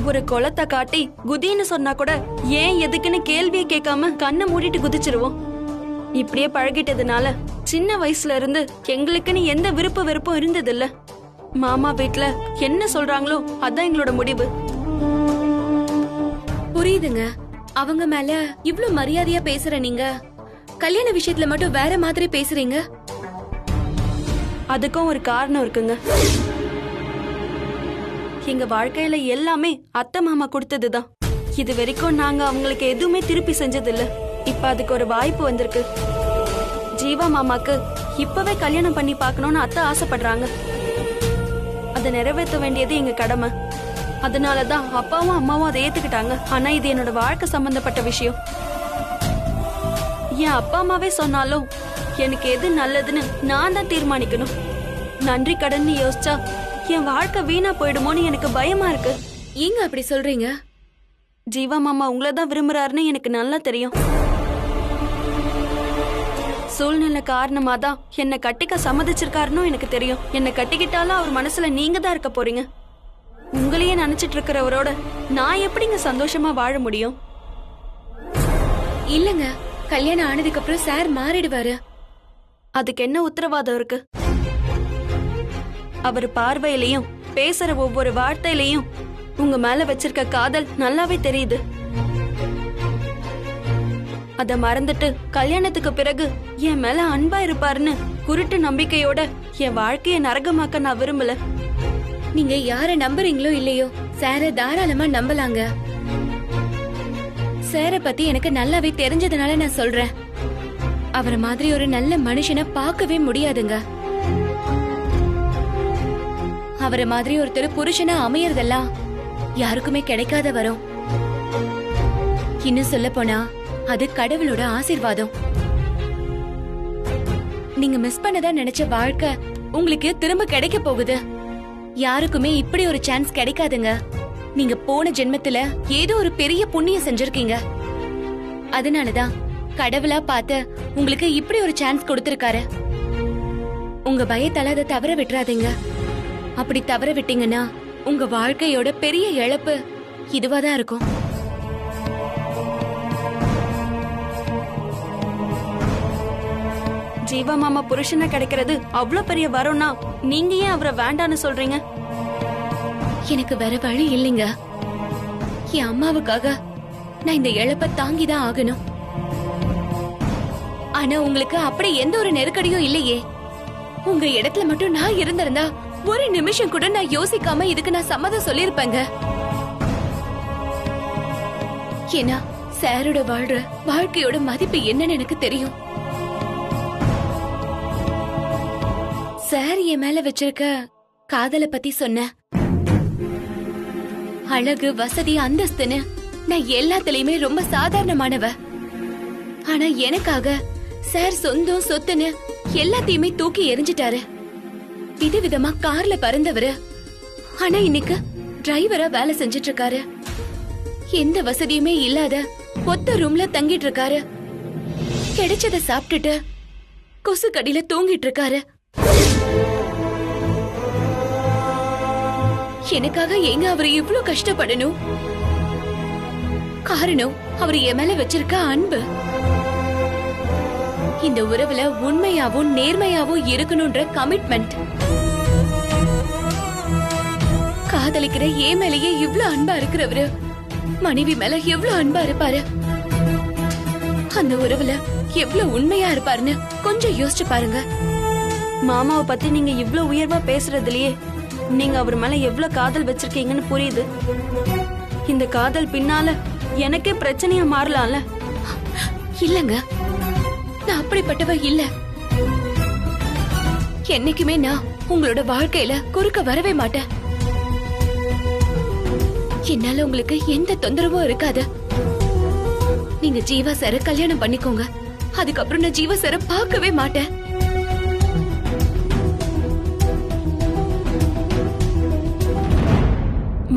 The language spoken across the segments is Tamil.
ஒரு குளத்தை காட்டி குதின்னு சொன்னா கூட ஏன் எதுக்குன்னு கேள்வியை கேட்காம கண்ணை மூடிட்டு குதிச்சிருவோம். இப்படியே பழகிட்டதுனால சின்ன வயசுல இருந்து எங்களுக்குன்னு எந்த விருப்ப வெறுப்பும் இருந்தது இல்ல. மாமா வீட்ல என்ன சொல்றாங்களோ அதான் எங்களோட முடிவு. புரியுதுங்க. அவங்க மேல இவ்ளோ மரியாதையா பேசுற நீங்க கல்யாண விஷயத்துல மட்டும் வேற மாதிரி பேசுறீங்க. அதுக்கும் ஒரு காரணம் இருக்குங்க. எங்க வாழ்க்கையில எல்லாமே அத்தை மாமா கொடுத்ததுதான். இது வரைக்கும் நாங்க அவங்களுக்கு எதுவுமே திருப்பி செஞ்சதில்ல. இப்ப அதுக்கு ஒரு வாய்ப்பு வந்திருக்கு. ஜீவா மாமாக்கு இப்பவே கல்யாணம் பண்ணி பார்க்கணும்னு அத்தை ஆசைப்படுறாங்க. அதை நிறைவேற்ற வேண்டியது எங்க கடமை. அதனாலதான் அப்பாவும் அம்மாவும் அதை ஏத்துக்கிட்டாங்க. ஆனா இது என்னோட வாழ்க்கை சம்பந்தப்பட்ட விஷயம். என் அப்பா அம்மாவே சொன்னாலும் எனக்கு எது நல்லதுன்னு நான் தான் தீர்மானிக்கணும். நன்றி கடன் யோசிச்சா என் வாழ்க்கை வீணா போயிடுமோன்னு எனக்கு பயமா இருக்கு. ஏங்க அப்படி சொல்றீங்க? ஜீவா மாமா உங்களை தான் விரும்புறாருன்னு எனக்கு நல்லா தெரியும். சூழ்நிலை காரணமா தான் என்னை கட்டிக்க சம்மதிச்சிருக்காருன்னு எனக்கு தெரியும். என்னை கட்டிக்கிட்டாலும் அவர் மனசுல நீங்க தான் இருக்க போறீங்க. உங்களையே நினைச்சிட்டு இருக்கிறவரோட நான் எப்படிங்க சந்தோஷமா வாழ முடியும்? இல்லங்க, கல்யாணம் ஆனதுக்கு அப்புறம் சார் மாறிடுவாரு. அதுக்கு என்ன உத்தரவாதம் இருக்கு? அவர் பார்வையிலையும் பேசுற ஒவ்வொரு வார்த்தையிலையும் உங்க மேல வச்சிருக்க காதல் நல்லாவே தெரியுது. அத மறந்துட்டு கல்யாணத்துக்கு பிறகு என் மேல அன்பா இருப்பாருன்னு குருட்டு நம்பிக்கையோட என் வாழ்க்கைய நரகமாக்க நான் விரும்பல. நீங்க யார நம்புறீங்களோ இல்லையோ, சார தாராளமா நம்பலாங்க. சார பத்தி எனக்கு நல்லாவே தெரிஞ்சதுனால நான் சொல்றேன். அவரை மாதிரி ஒரு நல்ல மனுஷனை பார்க்கவே முடியாதுங்க. அவரை மாதிரி ஒருத்தர் புருஷனா அமையறதெல்லாம் யாருக்குமே கிடைக்காத வரும். இன்னும் சொல்ல போனா அது கடவுளோட ஆசீர்வாதம். நீங்க மிஸ் பண்ணதா நினைச்ச வாழ்க்கை உங்களுக்கு திரும்ப கிடைக்க போகுது. யாருக்குமே இப்படி ஒரு சான்ஸ் கிடைக்காதுங்க. நீங்க போன ஜென்மத்துல ஏதோ ஒரு பெரிய புண்ணியம் செஞ்சிருக்கீங்க. அதனாலதான் கடவுளா பார்த்து உங்களுக்கு இப்படி ஒரு சான்ஸ் கொடுத்திருக்காரு. உங்க பயத்தால அதை தவற விட்டுறாதீங்க. அப்படி தவற விட்டீங்கன்னா உங்க வாழ்க்கையோட பெரிய இழப்பு இதுவாதான் இருக்கும். ஜீவா மாமா புருஷனை கிடைக்கிறது அவ்வளவு பெரிய வரம்னா நீங்க ஏன் அவரை வேண்டான்னு சொல்றீங்க? எனக்கு வேற வழி இல்லைங்க. என் அம்மாவுக்காக நான் இந்த இழப்பை தாங்கிதான் ஆகணும். ஆனா உங்களுக்கு அப்படி எந்த ஒரு நெருக்கடியும் இல்லையே. உங்க இடத்துல மட்டும் நான் இருந்திருந்தா ஒரு நிமிஷம் கூட நான் யோசிக்காம இதுக்கு நான் சம்மதம் சொல்லிருப்பேங்க. ஏன்னா சாரோட வாழ்ற வாழ்க்கையோட மதிப்பு என்னன்னு எனக்கு தெரியும். சார் என் மேல வச்சிருக்க காதலை பத்தி சொன்ன. அழகு, வசதி, அந்தஸ்துன்னு நான் எல்லாத்துலயுமே ரொம்ப சாதாரணமானவ. ஆனா எனக்காக சார் சொந்தம் சொத்துன்னு எல்லாத்தையுமே தூக்கி எரிஞ்சிட்டாரு. விதவிதமா கார்ல பறந்தவரு ஆனா இன்னைக்கு டிரைவரா வேலை செஞ்சிட்டு இருக்காரு. எந்த வசதியுமே இல்லாத ஒத்த ரூம்ல தங்கிட்டு இருக்காரு. கிடைச்சத சாப்பிட்டுட்டு கொசு கடியில தூங்கிட்டு இருக்காரு. எனக்காக எங்க அவரு இவ்ளோ கஷ்டப்படணும்? காரணம் அவர் என் மேல வச்சிருக்க அன்பு. இந்த உறவுல உண்மையாவும் நேர்மையாவும் இருக்கணும்ன்ற கமிட்மெண்ட். காதலிக்கிற என் மேலேயே இவ்ளோ அன்பா இருக்கிறவரு மனைவி மேல எவ்ளோ அன்பா இருப்பாரு. அந்த உறவுல எவ்வளவு உண்மையா இருப்பாருன்னு கொஞ்சம் யோசிச்சு பாருங்க. மாமாவை பத்தி நீங்க இவ்ளோ உயர்வா பேசுறதுலயே நீங்க அவர் மேல எவ்வளவு காதல் வச்சிருக்கீங்கன்னு புரியுது. இந்த காதல் பின்னால எனக்கே பிரச்சனையா மாறலாம்ல? இல்லங்க, நான் அப்படிப்பட்டவ இல்ல. என்னைக்குமே நான் உங்களோட வாழ்க்கையில குறுக்க வரவே மாட்டேன். என்னால உங்களுக்கு எந்த தொந்தரவும் இருக்காது. நீங்க ஜீவா சார கல்யாணம் பண்ணிக்கோங்க. அதுக்கப்புறம் நான் ஜீவா சார பார்க்கவே மாட்டேன்.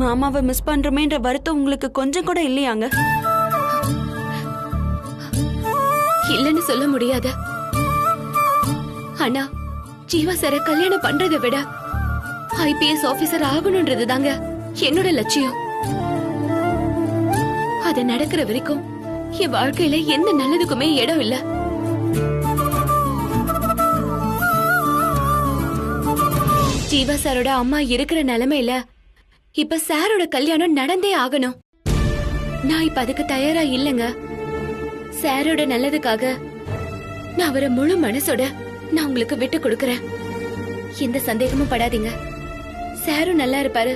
மாமாவை மிஸ் பண்றோமேன்ற வருத்தம் உங்களுக்கு கொஞ்சம் கூட இல்லையாங்க? இல்லன்னு சொல்ல முடியாது. ஆனா ஜீவா சார கல்யாணம் பண்றதை விட IPS ஆபீசர் ஆகணும்ன்றது தாங்க என்னோட லட்சியம். அது நடக்கிற வரைக்கும் என் வாழ்க்கையில எந்த நல்லதுக்குமே இடம் இல்ல. ஜீவா சாரோட அம்மா இருக்கிற நிலைமையில இப்ப சாரோட கல்யாணம் நடந்தே ஆகணும். நான் இப்ப அதுக்கு தயாரா இல்லைங்க. சாரோட நல்லதுக்காக நான் அவரை முழு மனசோட நான் உங்களுக்கு விட்டு கொடுக்கறேன். எந்த சந்தேகமும் படாதீங்க. சாரும் நல்லா இருப்பாரு,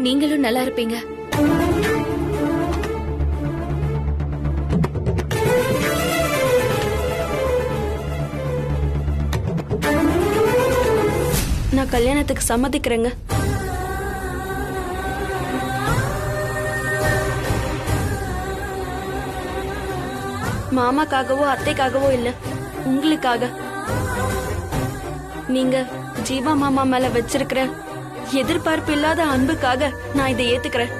நீங்களும் நல்லா இருப்பீங்க. நான் கல்யாணத்துக்கு சம்மதிக்கிறேங்க. மாமாக்காகவோ அத்தைக்காகவோ இல்ல, உங்களுக்காக. நீங்க ஜீவா மாமா மேல வச்சிருக்கிற எதிர்பார்ப்பு இல்லாத அன்புக்காக நான் இதை ஏத்துக்கிறேன்.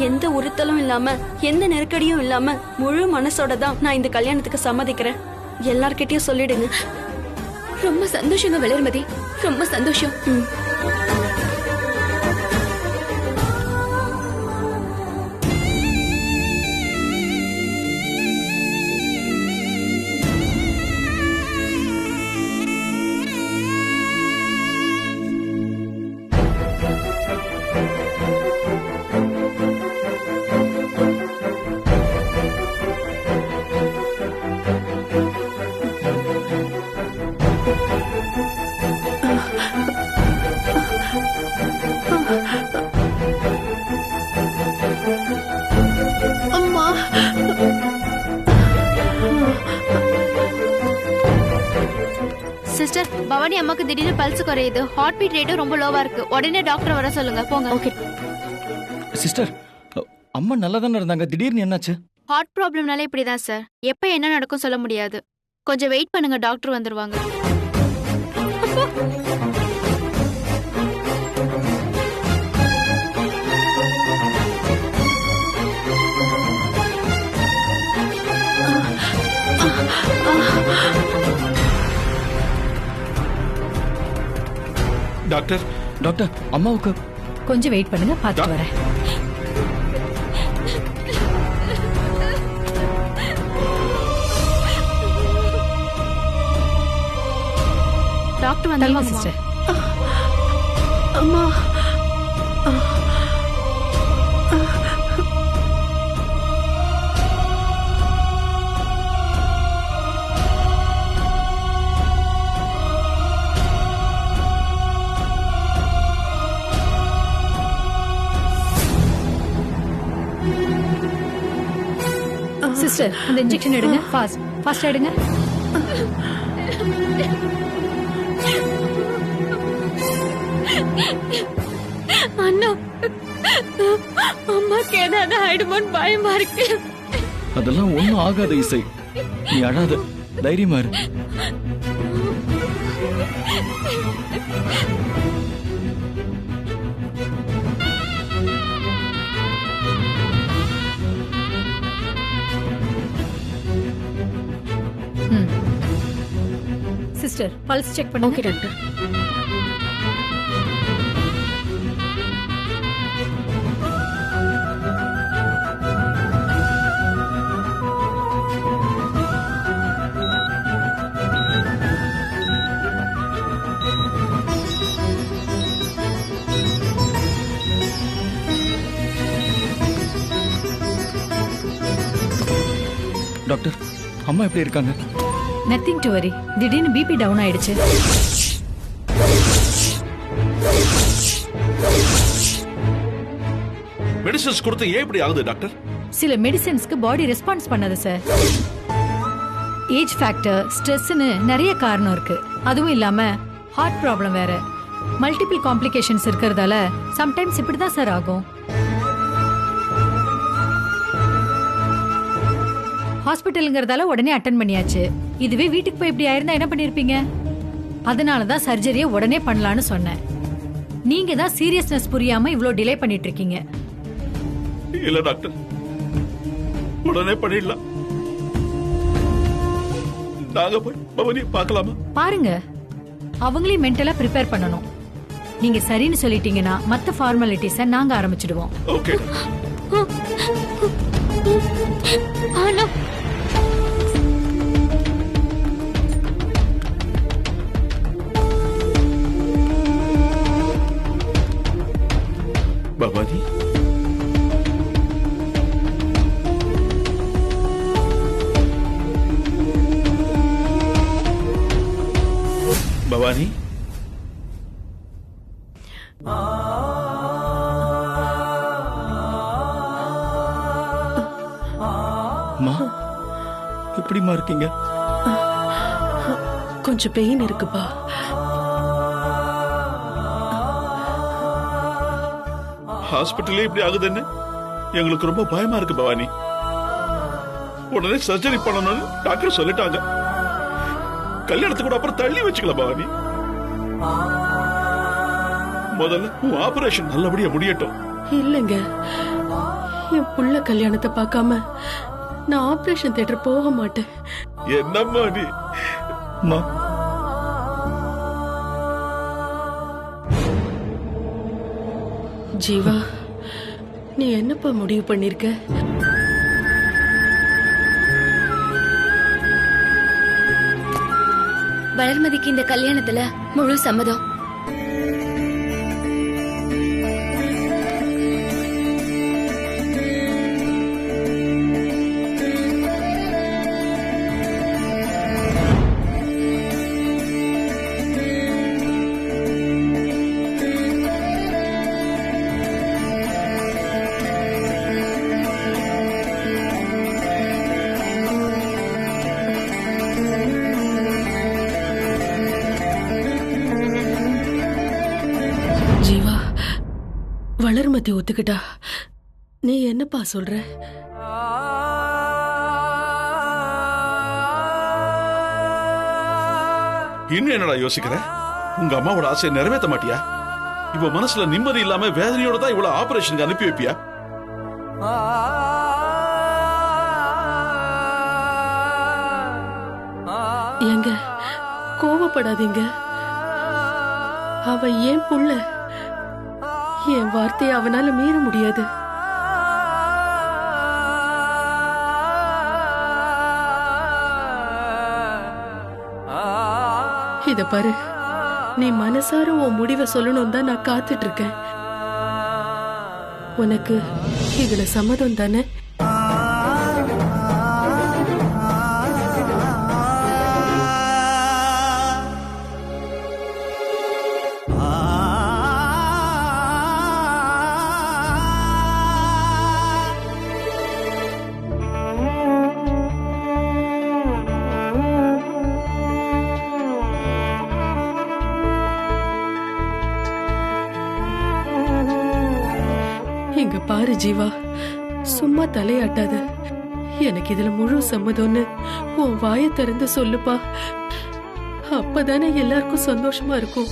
எந்த உறுத்தலும் இல்லாம எந்த நெருக்கடியும் இல்லாம முழு மனசோட தான் நான் இந்த கல்யாணத்துக்கு சம்மதிக்கிறேன். எல்லார்கிட்டயும் சொல்லிடுங்க. ரொம்ப சந்தோஷங்க வளர்மதி, ரொம்ப சந்தோஷம். சிஸ்டர், பவானி அம்மாக்கு திடீர்னு பல்ஸ் குறையுது, ஹார்ட் பீட் ரேட்டும் ரொம்ப லோவா இருக்கு. உடனே டாக்டர் வர சொல்லுங்க. போங்க. ஓகே சிஸ்டர், அம்மா நல்லா தானே இருந்தாங்க, திடீர்னு என்னாச்சு? ஹார்ட் ப்ராப்ளம்னாலே இப்படிதான் சார். எப்ப என்ன நடக்கும் சொல்ல முடியாது. கொஞ்சம் வெயிட் பண்ணுங்க, டாக்டர் வந்துருவாங்க. டாக்டர் டாக்டர், அம்மாவுக்கு கொஞ்சம் வெயிட் பண்ணுங்க, பார்த்துட்டு வரேன். டாக்டர் வந்துருவாங்க சிஸ்டர். அம்மா, சிஸ்டர், அந்த இன்ஜெக்ஷன் எடுங்க. ஃபாஸ்ட் எடுங்க. அண்ணா, அம்மாக்கு ஏதாவது ஆயிடுமோன்னு பயமா இருக்கு. அதெல்லாம் ஒண்ணும் ஆகாத இசை, நீ அழாத, தைரியமா இரு. சிஸ்டர், பல்ஸ் செக் பண்ணுங்க. Okay doctor. டாக்டர், அம்மா எப்படி இருக்காங்க? Nothing to worry. திடீர்னு பிபி டவுன் ஆயிடுச்சு. மெடிசன்ஸ் கொடுத்து ஏன் இப்படி ஆகுது டாக்டர்? சில மெடிசின்ஸ்க்கு பாடி ரெஸ்பான்ஸ் பண்ணாது சார். ஏஜ் ஃபேக்டர், ஸ்ட்ரெஸ்னு நிறைய காரணம் இருக்கு. அதுவும் இல்லாம ஹார்ட் ப்ராப்ளம் வேற, மல்டிபிள் காம்ப்ளிகேஷன்ஸ் இருக்கிறதால சம்டைம்ஸ் இப்படிதான் சார் ஆகும். ஹாஸ்பிட்டலுங்கிறதால உடனே அட்டன் பண்ணியாச்சு. இதுவே வீட்டுக்கு போய் இப்படி ஆயிருந்தா என்ன பண்ணிருப்பீங்க? அதனாலதான் சர்ஜரியை உடனே பண்ணலான்னு சொன்னேன். நீங்க தான் சீரியஸ்னஸ் புரியாம இவ்ளோ டிலே பண்ணிட்டு இருக்கீங்க. இல்ல டாக்டர், உடனே பண்ணிடலாம். நாங்க போய் பவனி பார்க்கலாமா? பாருங்க, அவங்களையும் மென்டலா ப்ரிப்பேர் பண்ணணும். நீங்க சரின்னு சொல்லிட்டீங்கன்னா மத்த ஃபார்மாலிட்டிஸ நாங்க ஆரம்பிச்சிடுவோம். ஓகே. ஆனா பவானி, பவானி, அம்மா எப்படிம்மா இருக்கீங்க? கொஞ்சம் பெயின் இருக்குப்பா. ஹாஸ்பிட்டலே இப்படி ஆகுதுன்னு எங்களுக்கு ரொம்ப பயமா இருக்கு பவானி. உடனே சர்ஜரி பண்ணணும்னு டாக்டர் சொல்லிட்டாங்க. கல்யாணத்தை கூட அப்புறம் தள்ளி வச்சுக்கலாம் பவானி. முதல்ல உன் ஆபரேஷன் நல்லபடியா முடியட்டும். இல்லைங்க, என் புள்ள கல்யாணத்தை பார்க்காம நான் ஆபரேஷன் தியேட்டர் போக மாட்டேன். என்னம்மா நீ? அம்மா ஜீவா, நீ என்னப்பா முடிவு பண்ணிருக்க? வளர்மதிக்கு இந்த கல்யாணத்துல முழு சம்மதம். ஜீவா, வளர்மதி ஒத்துக்கிட்டா நீ என்னப்பா சொல்ற? இன்னும் என்னடா யோசிக்கிற? உங்க அம்மாவோட ஆசையை நிறைவேற்ற மாட்டியா? இப்ப மனசுல நிம்மதி இல்லாம வேதனையோட தான் இவ்வளவு ஆபரேஷனுக்கு அனுப்பி வைப்பியா? ஏங்க, கோவப்படாதீங்க. அவ ஏன் புள்ள, என் வார்த்தையை அவனால மீற முடியாது. இத பாரு, நீ மனசார உன் முடிவை சொல்லணும் தான் நான் காத்துட்டு இருக்கேன். உனக்கு இதுல சம்மதம் தானே? இங்க பாரு ஜீவா, சும்மா தலையாட்டாத. எனக்கு இதுல முழு சம்மதம்னு உன் வாயை திறந்து சொல்லுப்பா. அப்பதானே எல்லாருக்கும் சந்தோஷமா இருக்கும்.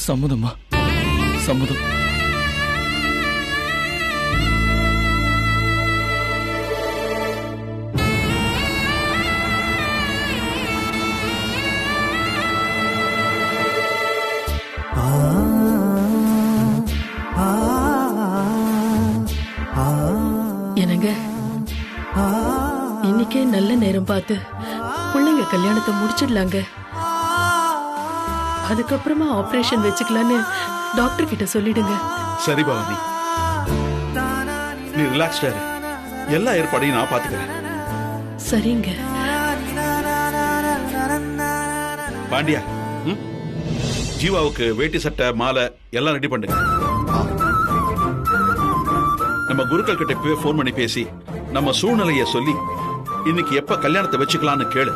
சம்மதம்மா, சம்மதம். என்னங்க, இன்னைக்கே நல்ல நேரம் பார்த்து பிள்ளைங்க கல்யாணத்தை முடிச்சிடலாங்க. அதுக்கப்புறமா ஆபரேஷன் வச்சுக்கலான்னு டாக்டர் கிட்ட சொல்லிடுங்க. சரி பவானி, நீ ரிலாக்ஸ்டா இரு. எல்லா ஏற்பாடையும் நான் பாத்துக்கிறேன். சரிங்க. பாண்டியா, ஜீவாவுக்கு வேட்டி சட்டை மாலை எல்லாம் ரெடி பண்ணுங்க. நம்ம குருக்கள் கிட்ட இப்பவே போன் பண்ணி பேசி நம்ம சூழ்நிலைய சொல்லி இன்னைக்கு எப்ப கல்யாணத்தை வச்சுக்கலாம்னு கேளு.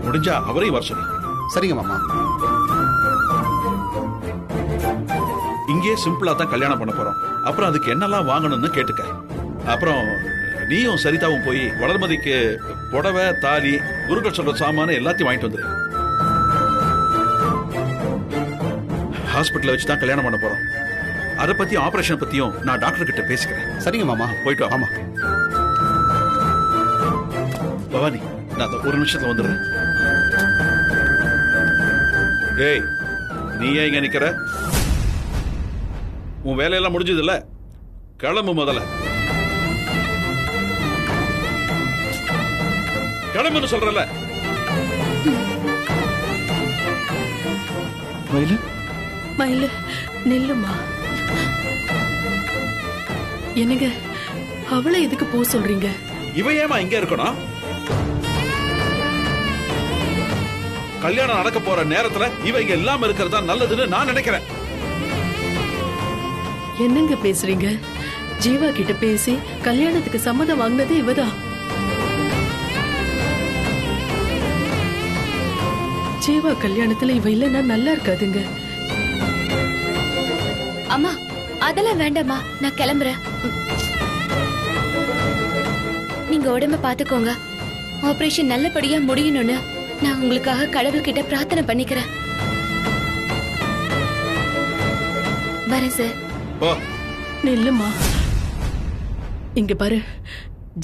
முடிஞ்சா அவரையும் வர சொல்லு. சரிங்க மாமா. இங்கே சிம்பிளா தான் கல்யாணம் பண்ண போறோம். அப்புறம் அதுக்கு என்னெல்லாம் வாங்கணும்னு கேட்டுக்க. அப்புறம் நீயும் சரிதாவும் போய் வளர்மதிக்கு புடவை, தாலி, குருக்கள் சொல்ற சாமான எல்லாத்தையும் வாங்கிட்டு வந்துரு. ஹாஸ்பிட்டல்ல வச்சு தான் கல்யாணம் பண்ண போறோம். அதை பத்தி ஆபரேஷன் பத்தியும் நான் டாக்டர் கிட்ட பேசிக்கிறேன். சரிங்க மாமா. போயிட்டு வா. ஆமா. பவானி, நான் ஒரு நிமிஷத்துல வந்துடுறேன். ஏய், நீ ஏன் இங்க நிக்கிற? உன் வேலையெல்லாம் முடிஞ்சது இல்ல? கிளம்பு முதல்ல. கிளம்புன்னு சொல்றல. மயிலு மயிலு நில்லுமா. என்னங்க அவளை எதுக்கு போக சொல்றீங்க? இவ ஏமா இங்க இருக்கணும்? கல்யாணம் நடக்க போற நேரத்துல இவ இங்க இல்லாம இருக்கிறதா நல்லதுன்னு நான் நினைக்கிறேன். என்னங்க பேசுறீங்க? ஜீவா கிட்ட பேசி கல்யாணத்துக்கு சம்மதம் வாங்கினதே இவதான். ஜீவா கல்யாணத்துல இவ இல்லைன்னா நல்லா இருக்காதுங்க. அம்மா அதெல்லாம் வேண்டாம்மா, நான் கிளம்புறேன். நீங்க உடம்ப பாத்துக்கோங்க. ஆபரேஷன் நல்லபடியா முடியணும்னு நான் உங்களுக்காக கடவுள்கிட்ட பிரார்த்தனை பண்ணிக்கிறேன். வரேன் சார். போ. நில்லுமா. இங்க பாரு,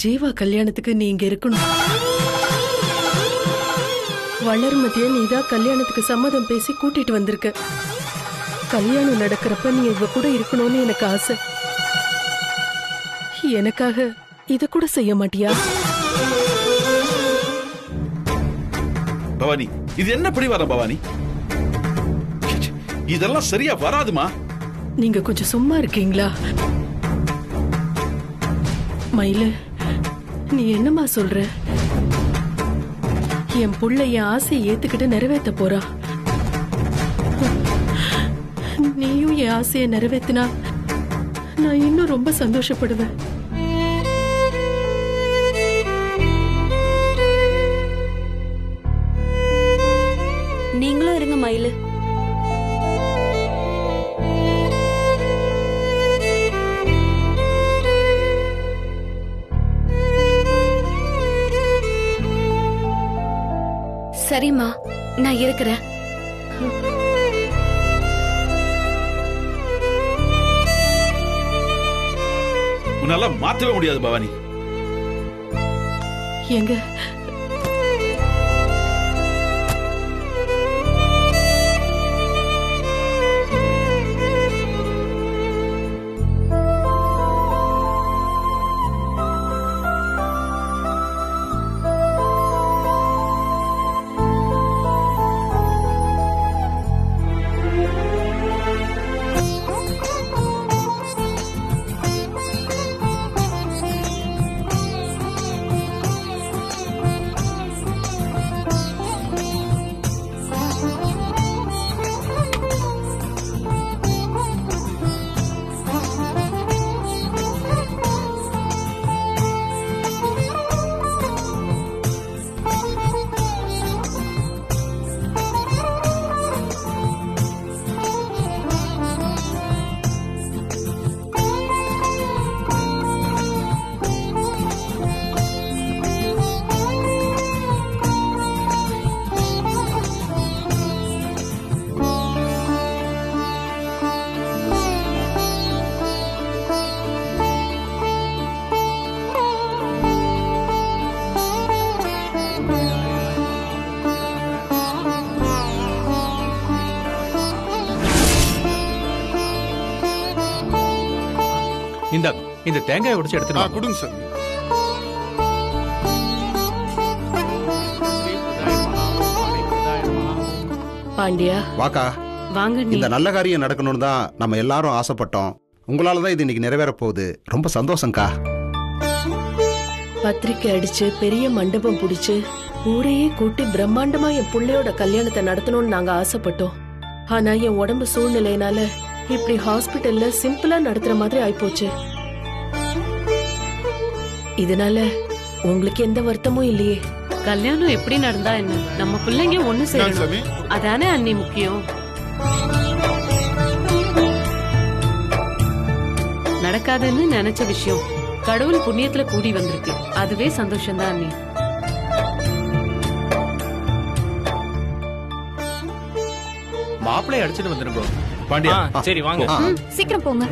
ஜீவா கல்யாணத்துக்கு நீ இங்க இருக்கணும். வளர்மதிய நீதான் கல்யாணத்துக்கு சம்மதம் பேசி கூட்டிட்டு வந்திருக்க. கல்யாணம் நடக்கிறப்ப நீ இவ கூட இருக்கணும்னு எனக்கு ஆசை. எனக்காக இத கூட செய்ய மாட்டியா? பவானி, இது என்ன பிடிவாதம் பவானி? இதெல்லாம் சரியா வராதுமா. நீங்க கொஞ்சம் சும்மா இருக்கீங்களா? மயிலு, நீ என்னமா சொல்ற? என் புள்ள என் ஆசையை ஏத்துக்கிட்டு நிறைவேற்ற போறா. நீயும் என் ஆசையை நிறைவேத்தினா நான் இன்னும் ரொம்ப சந்தோஷப்படுவேன். நீங்களும் இருங்க மயிலு. சரிம்மா, நான் இருக்கிறேன். உன்னால மாத்தவே முடியாது பவானி. எங்க இந்தாங்க, இந்த தேங்காயை உடைச்சு எடுத்துட்டு கொடுங்க சார். பாண்டியா வாக்கா, வாங்க. இந்த நல்ல காரியம் நடக்கணும்னு தான் நம்ம எல்லாரும் ஆசைப்பட்டோம். உங்களால தான் இது இன்னைக்கு நிறைவேற போகுது. ரொம்ப சந்தோஷம்க்கா. பத்திரிக்கை அடிச்சு பெரிய மண்டபம் புடிச்சு ஊரையே கூட்டி பிரம்மாண்டமா என் புள்ளையோட கல்யாணத்தை நடத்தணும்னு நாங்க ஆசைப்பட்டோம். ஆனா என் உடம்பு சூழ்நிலையினால இப்படி ஹாஸ்பிட்டல்ல சிம்பிளா நடத்துற மாதிரி ஆயிப்போச்சு. இதனால உங்களுக்கு எந்த வருத்தமும் இல்லையே? கல்யாணம் எப்படி நடந்தா என்ன, நம்ம பிள்ளைங்க ஒண்ணு சேரணும், அதானே அண்ணி முக்கியம். நடக்காதுன்னு நினைச்ச விஷயம் கடவுள் புண்ணியத்துல கூடி வந்திருக்கு. அதுவே சந்தோஷம்தான் அண்ணி. மாப்பிள்ளை அடிச்சுட்டு வந்துருக்கோம். பாண்டியா, சரி வாங்க. சீக்கிரம் போங்க.